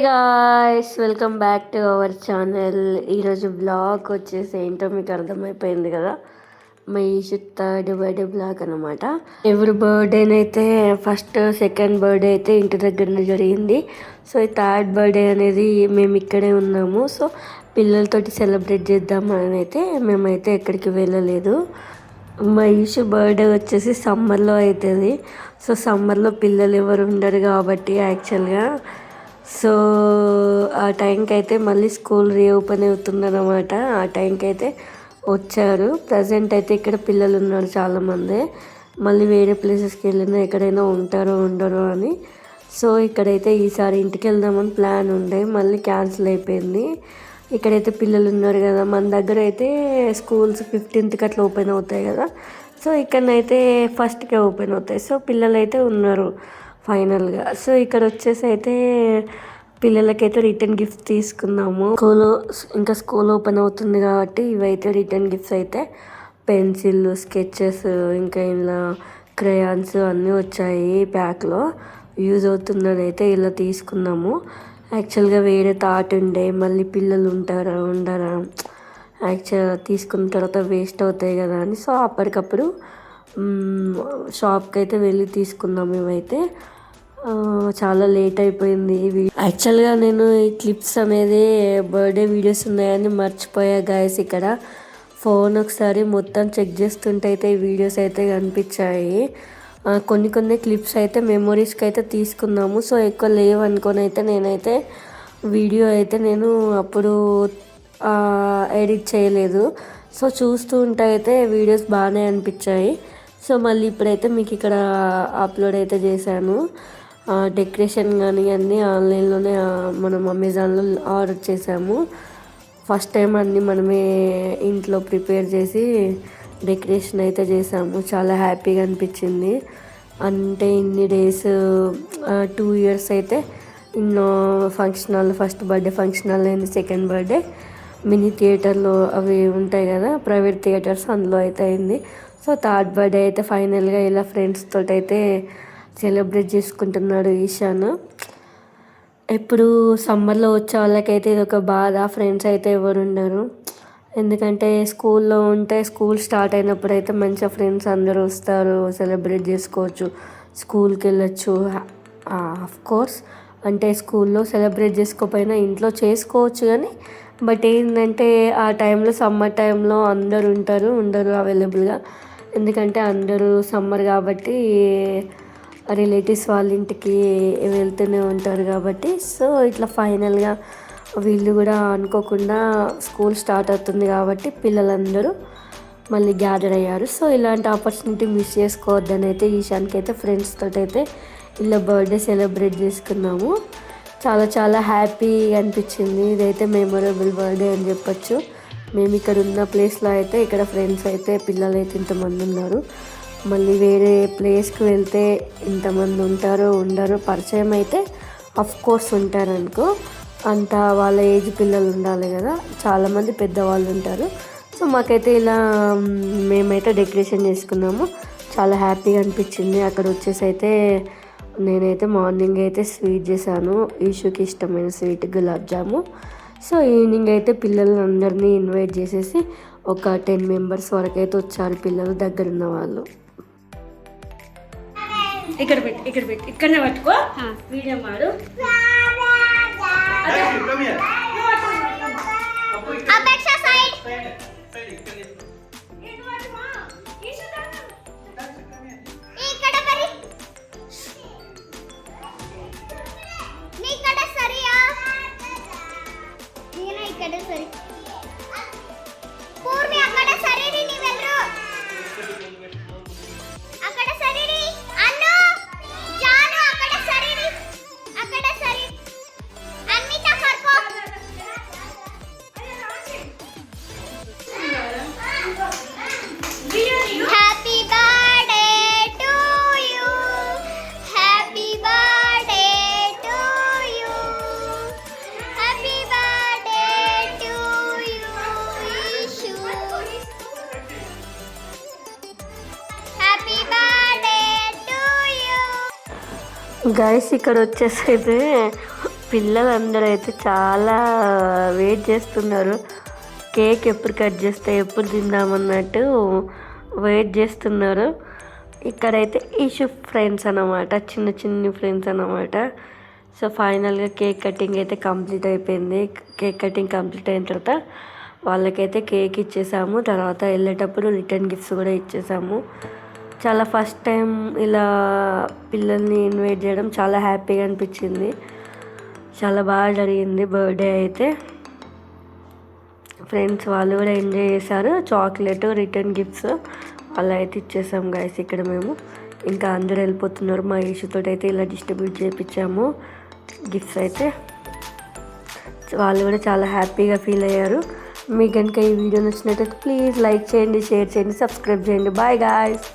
Guys, welcome back to our channel. ఈరోజు blog వచ్చేసి ఏంటో మీకు అర్థమైపోయింది కదా. మా ఈషు థర్డ్ బర్త్డే బ్లాగ్ అనమాట. ఎవరి బర్త్డేనైతే ఫస్ట్ సెకండ్ బర్త్డే అయితే ఇంటి దగ్గరనే జరిగింది. సో ఈ థర్డ్ బర్త్డే అనేది మేము ఇక్కడే ఉన్నాము. సో పిల్లలతోటి సెలబ్రేట్ చేద్దామని అయితే మేమైతే ఎక్కడికి వెళ్ళలేదు. మా ఈషు బర్త్డే వచ్చేసి సమ్మర్లో అవుతుంది. సో సమ్మర్లో పిల్లలు ఎవరు ఉండరు కాబట్టి యాక్చువల్గా సో ఆ టైంకి అయితే మళ్ళీ స్కూల్ రీఓపెన్ అవుతుందన్నమాట. ఆ టైంకి అయితే వచ్చారు. ప్రజెంట్ అయితే ఇక్కడ పిల్లలు ఉన్నారు చాలామంది. మళ్ళీ వేరే ప్లేసెస్కి వెళ్ళినా ఎక్కడైనా ఉంటారో ఉండరో అని. సో ఇక్కడైతే ఈసారి ఇంటికి వెళ్దామని ప్లాన్ ఉండే, మళ్ళీ క్యాన్సిల్ అయిపోయింది. ఇక్కడైతే పిల్లలు ఉన్నారు కదా, మన దగ్గర అయితే స్కూల్స్ 15th అట్లా ఓపెన్ అవుతాయి కదా. సో ఇక్కడనైతే ఫస్ట్కే ఓపెన్ అవుతాయి. సో పిల్లలు అయితే ఉన్నారు ఫైనల్గా. సో ఇక్కడ వచ్చేసి అయితే పిల్లలకైతే రిటర్న్ గిఫ్ట్ తీసుకున్నాము. ఇంకా స్కూల్ ఓపెన్ అవుతుంది కాబట్టి ఇవైతే రిటర్న్ గిఫ్ట్స్ అయితే పెన్సిల్, స్కెచెస్, ఇంకా ఇలా క్రేయాన్స్ అన్నీ వచ్చాయి ప్యాక్లో. యూజ్ అవుతుందని అయితే ఇలా తీసుకున్నాము. యాక్చువల్గా వేరే థాట్ ఉండే, మళ్ళీ పిల్లలు ఉంటారా ఉండరా, యాక్చువల్గా తీసుకున్న తర్వాత వేస్ట్ అవుతాయి కదా అని. సో అప్పటికప్పుడు షాప్కి అయితే వెళ్ళి తీసుకున్నాము. ఇవైతే చాలా లేట్ అయిపోయింది. యాక్చువల్గా నేను ఈ క్లిప్స్ అనేది బర్త్డే వీడియోస్ ఉన్నాయని మర్చిపోయా గాయస్. ఇక్కడ ఫోన్ ఒకసారి మొత్తం చెక్ చేస్తుంటే అయితే ఈ వీడియోస్ అయితే కనిపించాయి. కొన్ని క్లిప్స్ అయితే మెమొరీస్కి అయితే తీసుకున్నాము. సో ఎక్కువ లేవు అనుకొని అయితే నేనైతే వీడియో అయితే నేను అప్పుడు ఎడిట్ చేయలేదు. సో చూస్తూ ఉంటే అయితే వీడియోస్ బాగానే అనిపించాయి. సో మళ్ళీ ఇప్పుడైతే మీకు ఇక్కడ అప్లోడ్ అయితే చేశాను. డెకరేషన్ కానీ అన్నీ ఆన్లైన్లోనే మనం అమెజాన్లో ఆర్డర్ చేసాము. ఫస్ట్ టైం అన్నీ మనమే ఇంట్లో ప్రిపేర్ చేసి డెకరేషన్ అయితే చేసాము. చాలా హ్యాపీగా అనిపించింది. అంటే ఇన్ని డేస్ 2 years అయితే ఎన్నో function hall, first birthday function hall అయింది, సెకండ్ బర్త్డే మినీ థియేటర్లో అవి ఉంటాయి కదా ప్రైవేట్ థియేటర్స్, అందులో అయితే అయింది. సో థర్డ్ బర్త్డే అయితే ఫైనల్గా ఇలా ఫ్రెండ్స్ తోటి అయితే సెలబ్రేట్ చేసుకుంటున్నాడు ఈశాన్. ఎప్పుడు సమ్మర్లో వచ్చే వాళ్ళకైతే ఇది ఒక బాధ, ఫ్రెండ్స్ అయితే ఎవరు ఉండరు. ఎందుకంటే స్కూల్లో ఉంటే స్కూల్ స్టార్ట్ అయినప్పుడు అయితే మంచిగా ఫ్రెండ్స్ అందరూ వస్తారు, సెలబ్రేట్ చేసుకోవచ్చు, స్కూల్కి వెళ్ళొచ్చు. కోర్స్ అంటే స్కూల్లో సెలబ్రేట్ చేసుకోకపోయినా ఇంట్లో చేసుకోవచ్చు కానీ బట్ ఏంటంటే ఆ టైంలో సమ్మర్ టైంలో అందరు ఉండరు అవైలబుల్గా. ఎందుకంటే అందరూ సమ్మర్ కాబట్టి రిలేటివ్స్ వాళ్ళ ఇంటికి వెళ్తూనే ఉంటారు కాబట్టి. సో ఇట్లా ఫైనల్గా వీళ్ళు కూడా అనుకోకుండా స్కూల్ స్టార్ట్ అవుతుంది కాబట్టి పిల్లలందరూ మళ్ళీ గ్యాదర్ అయ్యారు. సో ఇలాంటి ఆపర్చునిటీ మిస్ చేసుకోవద్దని అయితే ఈశాన్కి అయితే ఫ్రెండ్స్ తోటి అయితే ఇలా బర్త్డే సెలబ్రేట్ చేసుకున్నాము. చాలా చాలా హ్యాపీగా అనిపించింది. ఇదైతే మెమొరబుల్ బర్త్డే అని చెప్పొచ్చు. మేము ఇక్కడ ఉన్న ప్లేస్లో అయితే ఇక్కడ ఫ్రెండ్స్ అయితే పిల్లలు అయితే ఇంతమంది ఉన్నారు. మళ్ళీ వేరే ప్లేస్కి వెళ్తే ఇంతమంది ఉంటారో ఉండరో, పరిచయం అయితే కోర్స్ ఉంటారనుకో, అంత వాళ్ళ ఏజ్ పిల్లలు ఉండాలి కదా, చాలామంది పెద్దవాళ్ళు ఉంటారు. సో మాకైతే ఇలా మేమైతే డెకరేషన్ చేసుకున్నాము. చాలా హ్యాపీగా అనిపించింది. అక్కడ వచ్చేసి అయితే నేనైతే మార్నింగ్ అయితే స్వీట్ చేశాను, ఈషుకి ఇష్టమైన స్వీట్ గులాబ్ జాము. సో ఈవినింగ్ అయితే పిల్లలందరినీ ఇన్వైట్ చేసేసి ఒక 10 members వరకు అయితే వచ్చారు పిల్లలు, దగ్గర ఉన్న వాళ్ళు. ఇక్కడ పెట్టి ఇక్కడనే పట్టుకో, వీడియో మాడు. సరే పూర్వి అక్కడ సరేడి నీ వెళ్ళు, అక్కడ సరేడి అన్ను జాను, అక్కడ సరేడి, అక్కడ సరే అన్నిట కర్కో. Happy birthday to you, happy birthday to you, happy birthday to you Eshu, happy birthday to you. Guys ఇక్కడ వచ్చేసి అయితే పిల్లలందరూ అయితే చాలా వెయిట్ చేస్తున్నారు. కేక్ ఎప్పుడు కట్ చేస్తే ఎప్పుడు తిందామన్నట్టు వెయిట్ చేస్తున్నారు. ఇక్కడైతే ఇషు ఫ్రెండ్స్ అన్నమాట, చిన్న చిన్న ఫ్రెండ్స్ అన్నమాట. సో ఫైనల్గా కేక్ కటింగ్ అయితే కంప్లీట్ అయిపోయింది. కేక్ కటింగ్ కంప్లీట్ అయిన తర్వాత వాళ్ళకైతే కేక్ ఇచ్చేసాము. తర్వాత వెళ్ళేటప్పుడు రిటర్న్ గిఫ్ట్స్ కూడా ఇచ్చేసాము. చాలా ఫస్ట్ టైం ఇలా పిల్లల్ని ఇన్వైట్ చేయడం చాలా హ్యాపీగా అనిపించింది. చాలా బాగా జరిగింది బర్త్డే అయితే. ఫ్రెండ్స్ వాళ్ళు కూడా ఎంజాయ్ చేశారు. చాక్లెట్ రిటర్న్ గిఫ్ట్స్ అలా అయితే ఇచ్చేసాం గైస్. ఇక్కడ మేము ఇంకా అందరూ వెళ్ళిపోతున్నారు. మా ఇష్యూతో అయితే ఇలా డిస్ట్రిబ్యూట్ చేయించాము గిఫ్ట్స్ అయితే. వాళ్ళు కూడా చాలా హ్యాపీగా ఫీల్ అయ్యారు. మీకు కనుక ఈ వీడియో నచ్చినట్టయితే ప్లీజ్ లైక్ చేయండి, షేర్ చేయండి, సబ్స్క్రైబ్ చేయండి. Bye guys.